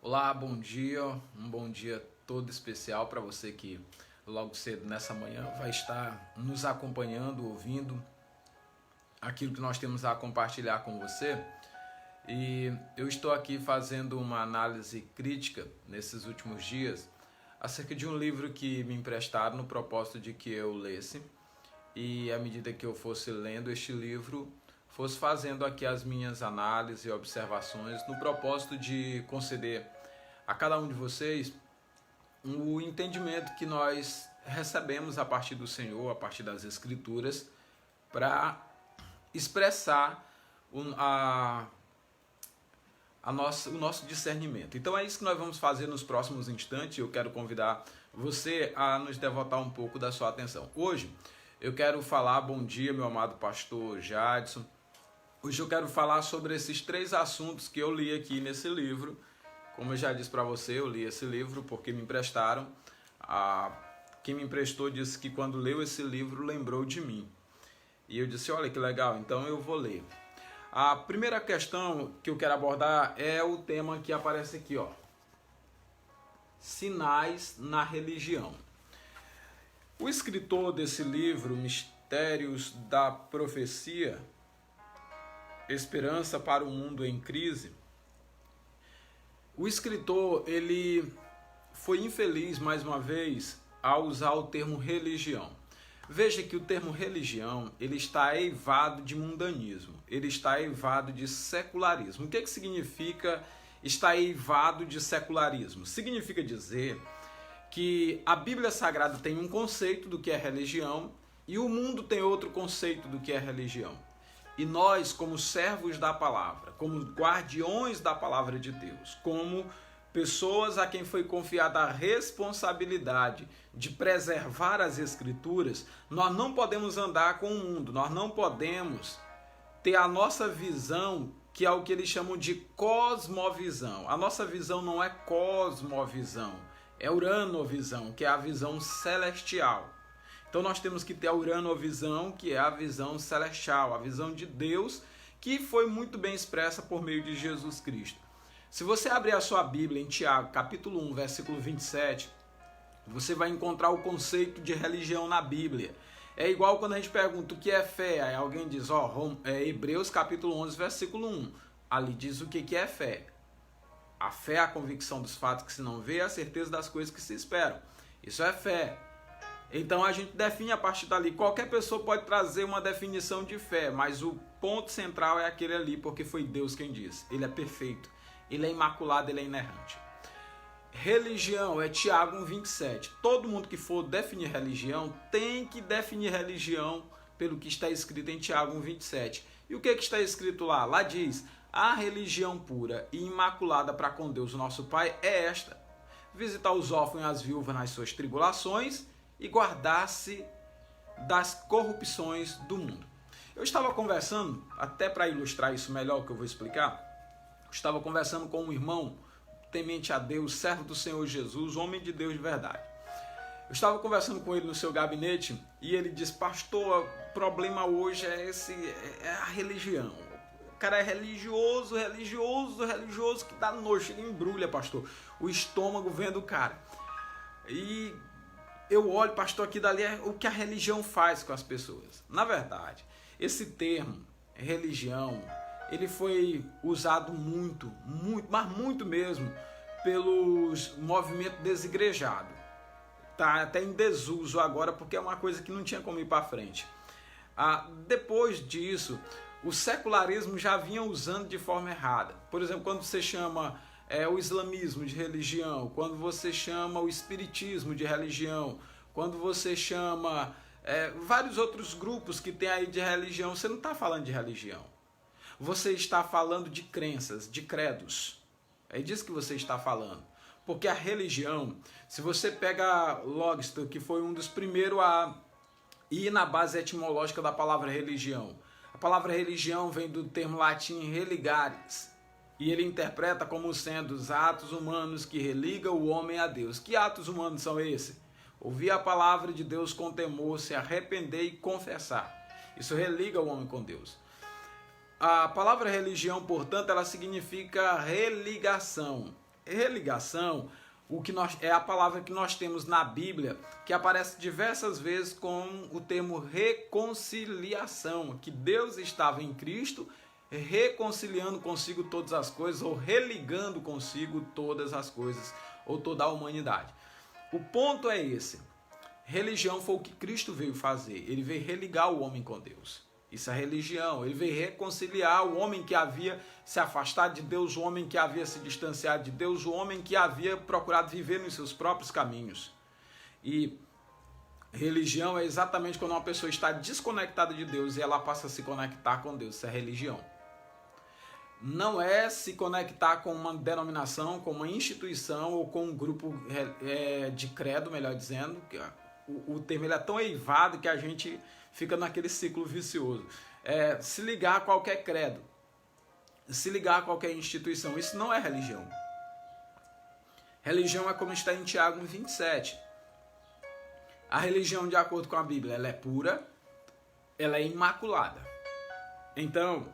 Olá, bom dia, um bom dia todo especial para você que logo cedo nessa manhã vai estar nos acompanhando, ouvindo aquilo que nós temos a compartilhar com você. E eu estou aqui fazendo uma análise crítica nesses últimos dias acerca de um livro que me emprestaram no propósito de que eu lesse, e à medida que eu fosse lendo este livro, fosse fazendo aqui as minhas análises e observações no propósito de conceder a cada um de vocês o entendimento que nós recebemos a partir do Senhor, a partir das Escrituras, para expressar o nosso discernimento. Então é isso que nós vamos fazer nos próximos instantes. Eu quero convidar você a nos devotar um pouco da sua atenção. Hoje eu quero falar, bom dia meu amado pastor Jadson. Hoje eu quero falar sobre esses 3 assuntos que eu li aqui nesse livro. Como eu já disse para você, eu li esse livro porque me emprestaram. Quem me emprestou disse que quando leu esse livro lembrou de mim. E eu disse, olha que legal, então eu vou ler. A primeira questão que eu quero abordar é o tema que aparece aqui, ó. Sinais na religião. O escritor desse livro, Mistérios da Profecia, Esperança para o Mundo em Crise, o escritor, ele foi infeliz, mais uma vez, ao usar o termo religião. Veja que o termo religião, ele está eivado de mundanismo, ele está eivado de secularismo. O que significa estar eivado de secularismo? Significa dizer que a Bíblia Sagrada tem um conceito do que é religião e o mundo tem outro conceito do que é religião. E nós, como servos da palavra, como guardiões da palavra de Deus, como pessoas a quem foi confiada a responsabilidade de preservar as Escrituras, nós não podemos andar com o mundo, nós não podemos ter a nossa visão, que é o que eles chamam de cosmovisão. A nossa visão não é cosmovisão, é uranovisão, que é a visão celestial. Então nós temos que ter a uranovisão, que é a visão celestial, a visão de Deus, que foi muito bem expressa por meio de Jesus Cristo. Se você abrir a sua Bíblia em Tiago, capítulo 1, versículo 27, você vai encontrar o conceito de religião na Bíblia. É igual quando a gente pergunta o que é fé, aí alguém diz, Hebreus capítulo 11, versículo 1. Ali diz o que é fé. A fé é a convicção dos fatos que se não vê, a certeza das coisas que se esperam. Isso é fé. Então a gente define a partir dali. Qualquer pessoa pode trazer uma definição de fé, mas o ponto central é aquele ali, porque foi Deus quem disse. Ele é perfeito, ele é imaculado, ele é inerrante. Religião é Tiago 1,27. Todo mundo que for definir religião tem que definir religião pelo que está escrito em Tiago 1,27. E o que está escrito lá? Lá diz, a religião pura e imaculada para com Deus, nosso Pai, é esta: visitar os órfãos e as viúvas nas suas tribulações e guardar-se das corrupções do mundo. Eu estava conversando, até para ilustrar isso melhor, o que eu vou explicar, eu estava conversando com um irmão temente a Deus, servo do Senhor Jesus, homem de Deus de verdade. Eu estava conversando com ele no seu gabinete e ele disse, pastor, o problema hoje é a religião. O cara é religioso, que dá nojo, ele embrulha, pastor, o estômago vendo o cara. E eu olho, pastor, aqui dali é o que a religião faz com as pessoas. Na verdade, esse termo, religião, ele foi usado muito, mas muito mesmo, pelos movimentos desigrejados. Está até em desuso agora, porque é uma coisa que não tinha como ir para frente. Depois disso, o secularismo já vinha usando de forma errada. Por exemplo, quando você chama o islamismo de religião, quando você chama o espiritismo de religião, quando você chama vários outros grupos que tem aí de religião, você não está falando de religião. Você está falando de crenças, de credos. É disso que você está falando. Porque a religião, se você pega Logston, que foi um dos primeiros a ir na base etimológica da palavra religião. A palavra religião vem do termo latim religares. E ele interpreta como sendo os atos humanos que religam o homem a Deus. Que atos humanos são esses? Ouvir a palavra de Deus com temor, se arrepender e confessar. Isso religa o homem com Deus. A palavra religião, portanto, ela significa religação. Religação, é a palavra que nós temos na Bíblia, que aparece diversas vezes com o termo reconciliação, que Deus estava em Cristo reconciliando consigo todas as coisas, ou religando consigo todas as coisas, ou toda a humanidade. O ponto é esse. Religião foi o que Cristo veio fazer. Ele veio religar o homem com Deus. Isso é religião. Ele veio reconciliar o homem que havia se afastado de Deus, o homem que havia se distanciado de Deus, o homem que havia procurado viver nos seus próprios caminhos. E religião é exatamente quando uma pessoa está desconectada de Deus e ela passa a se conectar com Deus. Isso é religião. Não é se conectar com uma denominação, com uma instituição ou com um grupo de credo, melhor dizendo. O termo ele é tão eivado que a gente fica naquele ciclo vicioso. Se ligar a qualquer credo, se ligar a qualquer instituição, isso não é religião. Religião é como está em Tiago 1,27. A religião, de acordo com a Bíblia, ela é pura, ela é imaculada. Então,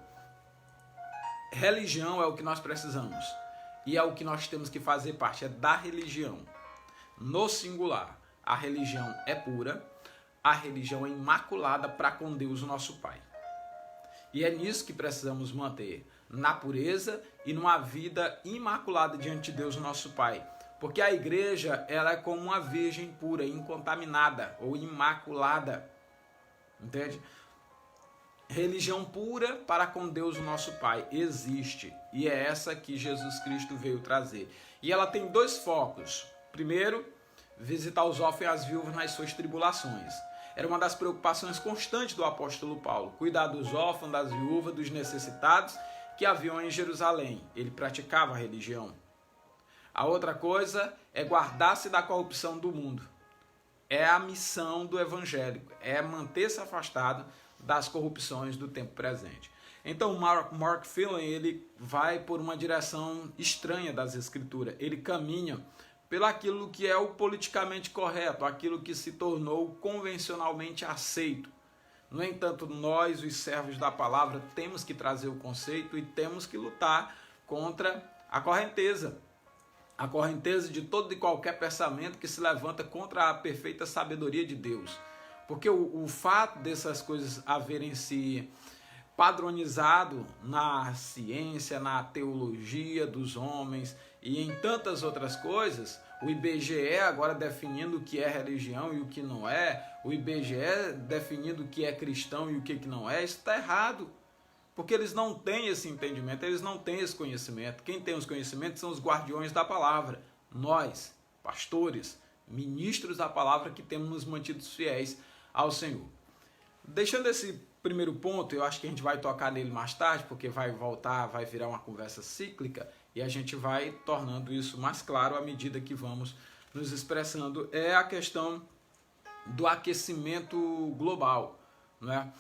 religião é o que nós precisamos. E é o que nós temos que fazer parte, é da religião. No singular, a religião é pura, a religião é imaculada para com Deus, o nosso Pai. E é nisso que precisamos manter, na pureza e numa vida imaculada diante de Deus, o nosso Pai. Porque a igreja, ela é como uma virgem pura, incontaminada ou imaculada. Entende? Religião pura para com Deus, o nosso Pai, existe. E é essa que Jesus Cristo veio trazer. E ela tem dois focos. Primeiro, visitar os órfãos e as viúvas nas suas tribulações. Era uma das preocupações constantes do apóstolo Paulo. Cuidar dos órfãos, das viúvas, dos necessitados que haviam em Jerusalém. Ele praticava a religião. A outra coisa é guardar-se da corrupção do mundo. É a missão do evangélico. É manter-se afastado das corrupções do tempo presente. Então, Mark Phelan, ele vai por uma direção estranha das Escrituras. Ele caminha pelo aquilo que é o politicamente correto, aquilo que se tornou convencionalmente aceito. No entanto, nós, os servos da palavra, temos que trazer o conceito e temos que lutar contra a correnteza de todo e qualquer pensamento que se levanta contra a perfeita sabedoria de Deus. Porque o fato dessas coisas haverem se padronizado na ciência, na teologia dos homens e em tantas outras coisas, o IBGE agora definindo o que é religião e o que não é, o IBGE definindo o que é cristão e o que não é, isso está errado. Porque eles não têm esse entendimento, eles não têm esse conhecimento. Quem tem os conhecimentos são os guardiões da palavra. Nós, pastores, ministros da palavra que temos nos mantido fiéis ao Senhor. Deixando esse primeiro ponto, eu acho que a gente vai tocar nele mais tarde, porque vai voltar, vai virar uma conversa cíclica e a gente vai tornando isso mais claro à medida que vamos nos expressando. É a questão do aquecimento global, não é?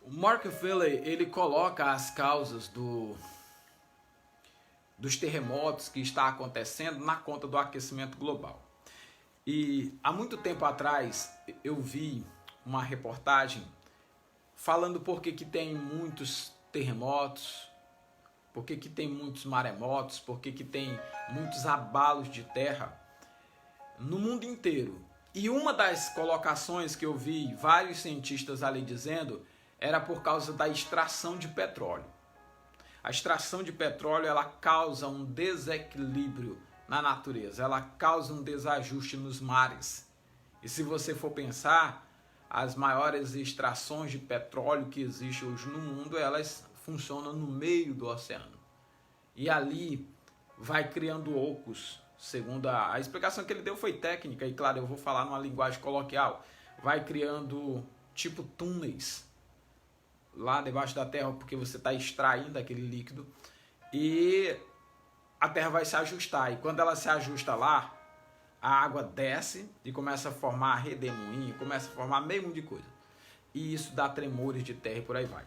O Mark Phelan, ele coloca as causas dos terremotos que está acontecendo na conta do aquecimento global. E há muito tempo atrás eu vi uma reportagem falando por que tem muitos terremotos, por que tem muitos maremotos, por que tem muitos abalos de terra no mundo inteiro. E uma das colocações que eu vi vários cientistas ali dizendo era por causa da extração de petróleo. A extração de petróleo, ela causa um desequilíbrio na natureza, ela causa um desajuste nos mares. E se você for pensar, as maiores extrações de petróleo que existem hoje no mundo, elas funcionam no meio do oceano. E ali vai criando ocos, segundo a explicação que ele deu foi técnica, e claro, eu vou falar numa linguagem coloquial, vai criando tipo túneis lá debaixo da terra, porque você está extraindo aquele líquido, e a terra vai se ajustar, e quando ela se ajusta lá, a água desce e começa a formar redemoinho, começa a formar meio mundo de coisa. E isso dá tremores de terra e por aí vai.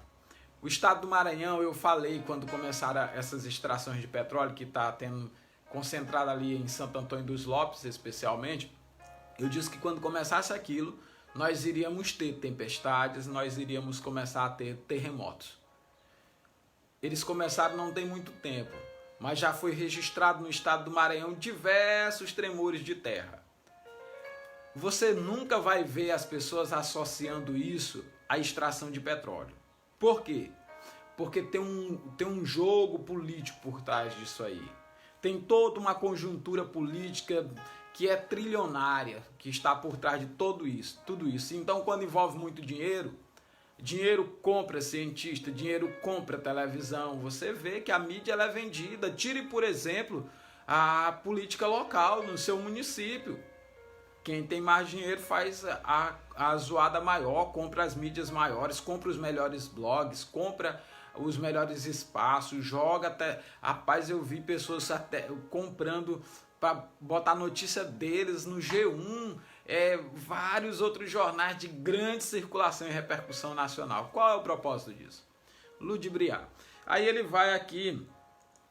O estado do Maranhão, eu falei quando começaram essas extrações de petróleo, que está tendo concentrado ali em Santo Antônio dos Lopes, especialmente, eu disse que quando começasse aquilo, nós iríamos ter tempestades, nós iríamos começar a ter terremotos. Eles começaram não tem muito tempo. mas já foi registrado no estado do Maranhão diversos tremores de terra. Você nunca vai ver as pessoas associando isso à extração de petróleo. Por quê? Porque tem um jogo político por trás disso aí. Tem toda uma conjuntura política que é trilionária, que está por trás de tudo isso. Então, quando envolve muito dinheiro, dinheiro compra cientista, dinheiro compra televisão. Você vê que a mídia ela é vendida. Tire, por exemplo, a política local no seu município. Quem tem mais dinheiro faz a zoada maior, compra as mídias maiores, compra os melhores blogs, compra os melhores espaços, joga até... Rapaz, eu vi pessoas até comprando para botar notícia deles no G1, vários outros jornais de grande circulação e repercussão nacional. Qual é o propósito disso? Ludibriar. Aí ele vai aqui,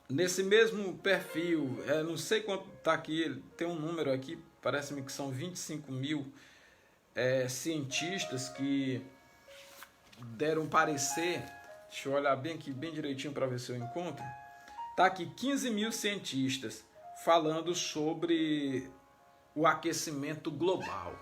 nesse mesmo perfil, não sei quanto está aqui, tem um número aqui, parece-me que são 25 mil cientistas que deram parecer. Deixa eu olhar bem aqui, bem direitinho para ver se eu encontro. Está aqui 15 mil cientistas falando sobre o aquecimento global.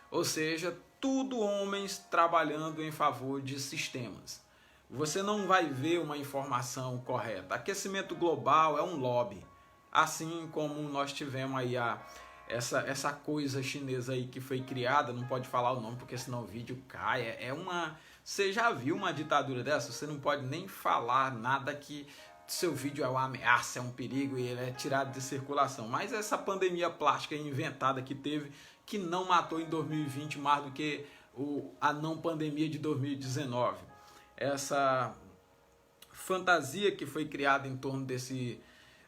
Ou seja, tudo homens trabalhando em favor de sistemas. Você não vai ver uma informação correta. Aquecimento global é um lobby. Assim como nós tivemos aí essa coisa chinesa aí que foi criada, não pode falar o nome porque senão o vídeo cai. Você já viu uma ditadura dessa? Você não pode nem falar nada que seu vídeo é uma ameaça, é um perigo e ele é tirado de circulação. Mas essa pandemia plástica inventada que teve, que não matou em 2020 mais do que a não pandemia de 2019. Essa fantasia que foi criada em torno desse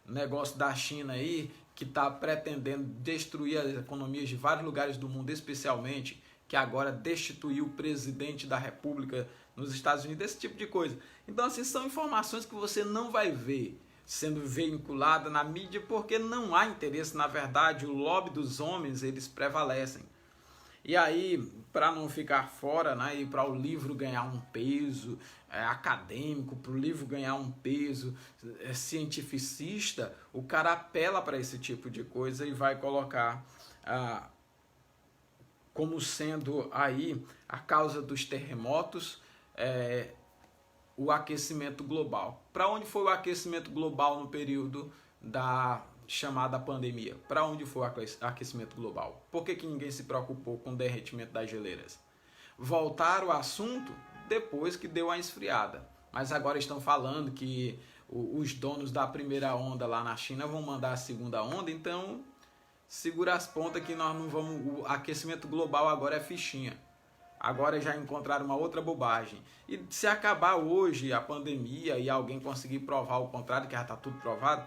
negócio da China aí, que está pretendendo destruir as economias de vários lugares do mundo, especialmente, que agora destituiu o presidente da República nos Estados Unidos, esse tipo de coisa. Então, assim, são informações que você não vai ver sendo veiculada na mídia, porque não há interesse, na verdade, o lobby dos homens, eles prevalecem. E aí, para não ficar fora, né, e para o livro ganhar um peso acadêmico, para o livro ganhar um peso cientificista, o cara apela para esse tipo de coisa e vai colocar como sendo aí a causa dos terremotos, o aquecimento global. Para onde foi o aquecimento global no período da chamada pandemia? Para onde foi o aquecimento global? Por que ninguém se preocupou com o derretimento das geleiras? Voltaram o assunto depois que deu a esfriada. Mas agora estão falando que os donos da primeira onda lá na China vão mandar a segunda onda, então segura as pontas que nós não vamos... O aquecimento global agora é fichinha. Agora já encontraram uma outra bobagem. E se acabar hoje a pandemia e alguém conseguir provar o contrário, que já está tudo provado,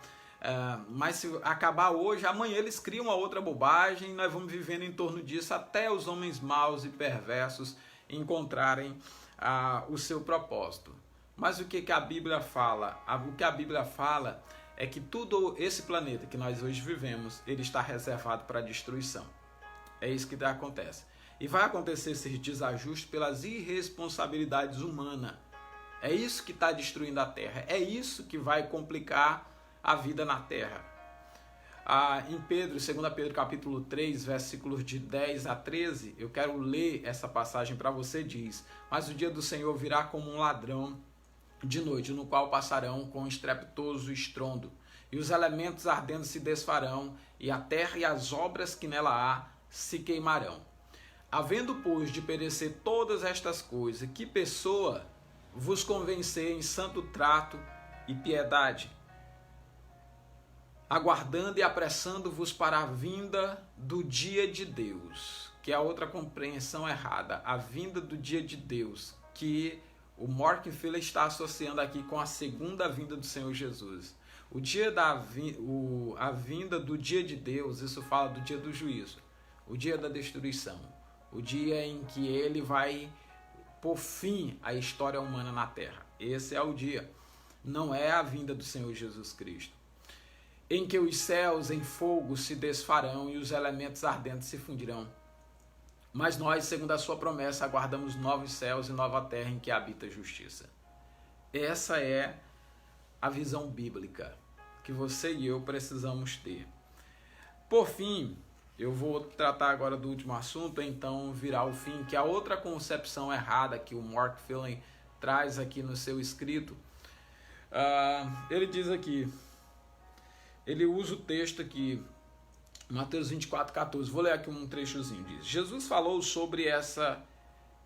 mas se acabar hoje, amanhã eles criam uma outra bobagem e nós vamos vivendo em torno disso até os homens maus e perversos encontrarem o seu propósito. Mas o que a Bíblia fala? O que a Bíblia fala é que todo esse planeta que nós hoje vivemos, ele está reservado para destruição. É isso que acontece. E vai acontecer esses desajustes pelas irresponsabilidades humanas. É isso que está destruindo a Terra. É isso que vai complicar a vida na Terra. Em 2 Pedro capítulo 3, versículos de 10 a 13, eu quero ler essa passagem para você, diz: mas o dia do Senhor virá como um ladrão de noite, no qual passarão com estrepitoso estrondo, e os elementos ardendo se desfarão, e a terra e as obras que nela há se queimarão. Havendo, pois, de perecer todas estas coisas, que pessoa vos convencer em santo trato e piedade, aguardando e apressando-vos para a vinda do dia de Deus, que é a outra compreensão errada, a vinda do dia de Deus, que o Morgan Phillips está associando aqui com a segunda vinda do Senhor Jesus. A vinda do dia de Deus, isso fala do dia do juízo, o dia da destruição, o dia em que ele vai pôr fim à história humana na Terra. Esse é o dia, não é a vinda do Senhor Jesus Cristo, em que os céus em fogo se desfarão e os elementos ardentes se fundirão. Mas nós, segundo a sua promessa, aguardamos novos céus e nova terra em que habita a justiça. Essa é a visão bíblica que você e eu precisamos ter. Por fim, eu vou tratar agora do último assunto, então virar o fim, que é a outra concepção errada que o Mark Finley traz aqui no seu escrito. Ele diz aqui, ele usa o texto aqui, Mateus 24:14. Vou ler aqui um trechozinho. Diz: Jesus falou sobre essa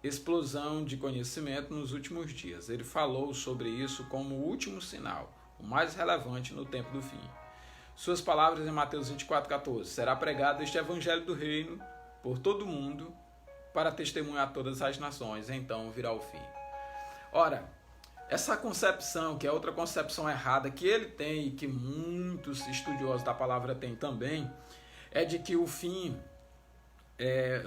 explosão de conhecimento nos últimos dias. Ele falou sobre isso como o último sinal, o mais relevante no tempo do fim. Suas palavras em Mateus 24:14. Será pregado este evangelho do reino por todo mundo para testemunhar a todas as nações, então virá o fim. Ora, essa concepção, que é outra concepção errada que ele tem e que muitos estudiosos da palavra têm também, é de que o fim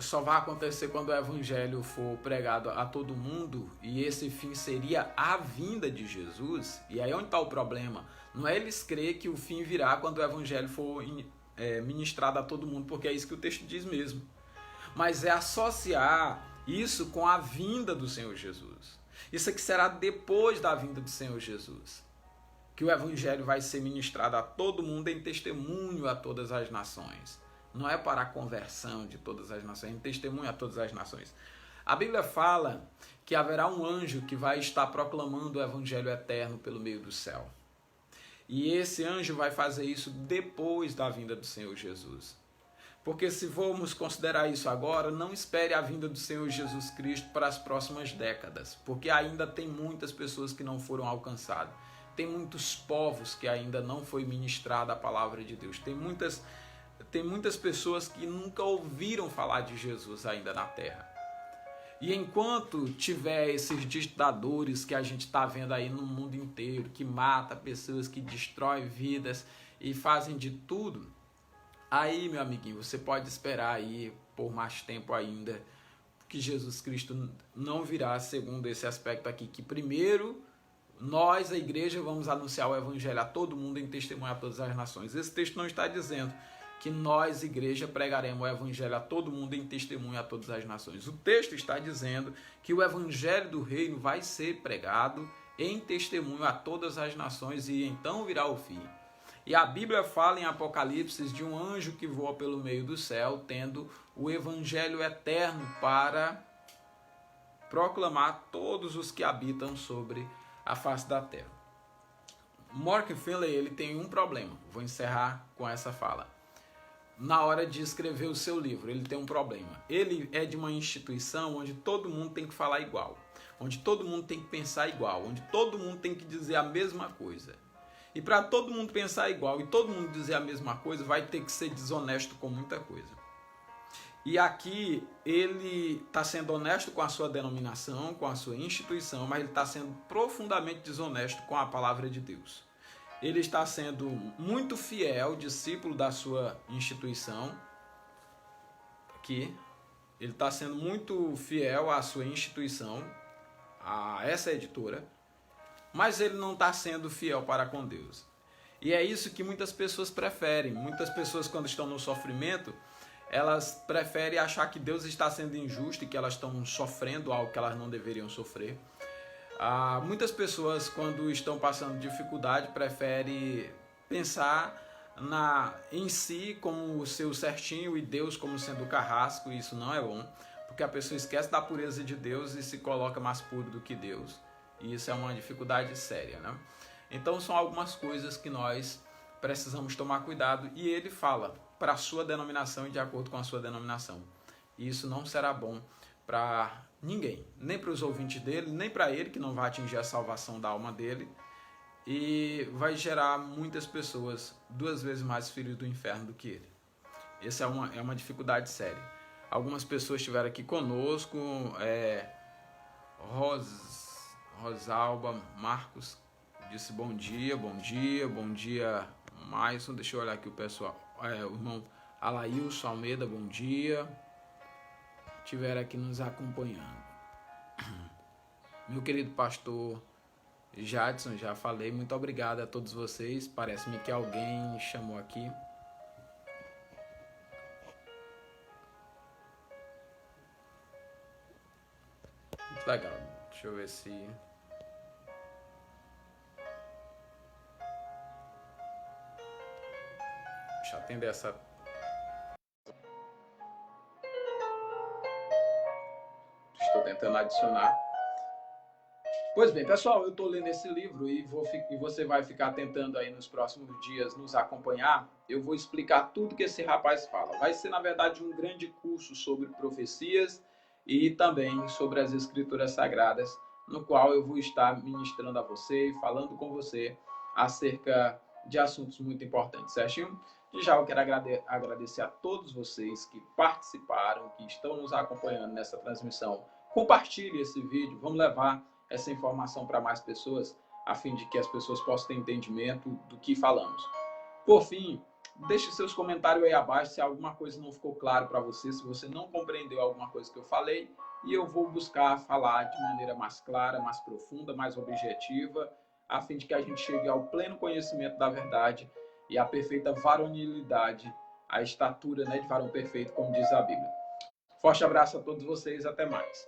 só vai acontecer quando o evangelho for pregado a todo mundo, e esse fim seria a vinda de Jesus. E aí onde está o problema? Não é eles crer que o fim virá quando o evangelho for ministrado a todo mundo, porque é isso que o texto diz mesmo. Mas é associar isso com a vinda do Senhor Jesus. Isso aqui será depois da vinda do Senhor Jesus, que o evangelho vai ser ministrado a todo mundo em testemunho a todas as nações. Não é para a conversão de todas as nações, em testemunho a todas as nações. A Bíblia fala que haverá um anjo que vai estar proclamando o evangelho eterno pelo meio do céu. E esse anjo vai fazer isso depois da vinda do Senhor Jesus. Porque se formos considerar isso agora, não espere a vinda do Senhor Jesus Cristo para as próximas décadas, porque ainda tem muitas pessoas que não foram alcançadas. Tem muitos povos que ainda não foi ministrada a palavra de Deus. Tem muitas pessoas que nunca ouviram falar de Jesus ainda na terra. E enquanto tiver esses ditadores que a gente está vendo aí no mundo inteiro, que mata pessoas, que destrói vidas e fazem de tudo, aí, meu amiguinho, você pode esperar aí por mais tempo ainda que Jesus Cristo não virá, segundo esse aspecto aqui, que primeiro nós, a igreja, vamos anunciar o evangelho a todo mundo em testemunho a todas as nações. Esse texto não está dizendo que nós, igreja, pregaremos o evangelho a todo mundo em testemunho a todas as nações. O texto está dizendo que o evangelho do reino vai ser pregado em testemunho a todas as nações e então virá o fim. E a Bíblia fala em Apocalipse de um anjo que voa pelo meio do céu, tendo o evangelho eterno para proclamar a todos os que habitam sobre a face da terra. Mark Finley, ele tem um problema. Vou encerrar com essa fala. Na hora de escrever o seu livro, ele tem um problema. Ele é de uma instituição onde todo mundo tem que falar igual, onde todo mundo tem que pensar igual, onde todo mundo tem que dizer a mesma coisa. E para todo mundo pensar igual e todo mundo dizer a mesma coisa, vai ter que ser desonesto com muita coisa. E aqui ele está sendo honesto com a sua denominação, com a sua instituição, mas ele está sendo profundamente desonesto com a palavra de Deus. Ele está sendo muito fiel, discípulo da sua instituição. Aqui, ele está sendo muito fiel à sua instituição, a essa editora, mas ele não está sendo fiel para com Deus. E é isso que muitas pessoas preferem. Muitas pessoas, quando estão no sofrimento, elas preferem achar que Deus está sendo injusto e que elas estão sofrendo algo que elas não deveriam sofrer. Muitas pessoas, quando estão passando dificuldade, preferem pensar em si como o seu certinho e Deus como sendo o carrasco, e isso não é bom, porque a pessoa esquece da pureza de Deus e se coloca mais puro do que Deus, e isso é uma dificuldade séria, né? Então são algumas coisas que nós precisamos tomar cuidado, e ele fala para a sua denominação e de acordo com a sua denominação. E isso não será bom para ninguém, nem para os ouvintes dele, nem para ele, que não vai atingir a salvação da alma dele, e vai gerar muitas pessoas 2 vezes mais filhos do inferno do que ele. Essa é uma dificuldade séria. Algumas pessoas estiveram aqui conosco, Rosalba Marcos disse bom dia, Maison, deixa eu olhar aqui o pessoal, o irmão Alailson Almeida, bom dia, estiveram aqui nos acompanhando. Meu querido pastor Jadson, já falei, muito obrigado a todos vocês, parece-me que alguém chamou aqui. Muito legal, deixa eu ver se... Deixa eu atender essa. Estou tentando adicionar. Pois bem, pessoal, eu estou lendo esse livro e você vai ficar tentando aí nos próximos dias nos acompanhar. Eu vou explicar tudo que esse rapaz fala. Vai ser, na verdade, um grande curso sobre profecias e também sobre as Escrituras Sagradas, no qual eu vou estar ministrando a você e falando com você acerca de assuntos muito importantes, certinho? E já eu quero agradecer a todos vocês que participaram, que estão nos acompanhando nessa transmissão. Compartilhe esse vídeo, vamos levar essa informação para mais pessoas, a fim de que as pessoas possam ter entendimento do que falamos. Por fim, deixe seus comentários aí abaixo se alguma coisa não ficou claro para você, se você não compreendeu alguma coisa que eu falei, e eu vou buscar falar de maneira mais clara, mais profunda, mais objetiva, a fim de que a gente chegue ao pleno conhecimento da verdade e à perfeita varonilidade, a estatura, né, de varão perfeito, como diz a Bíblia. Forte abraço a todos vocês, até mais.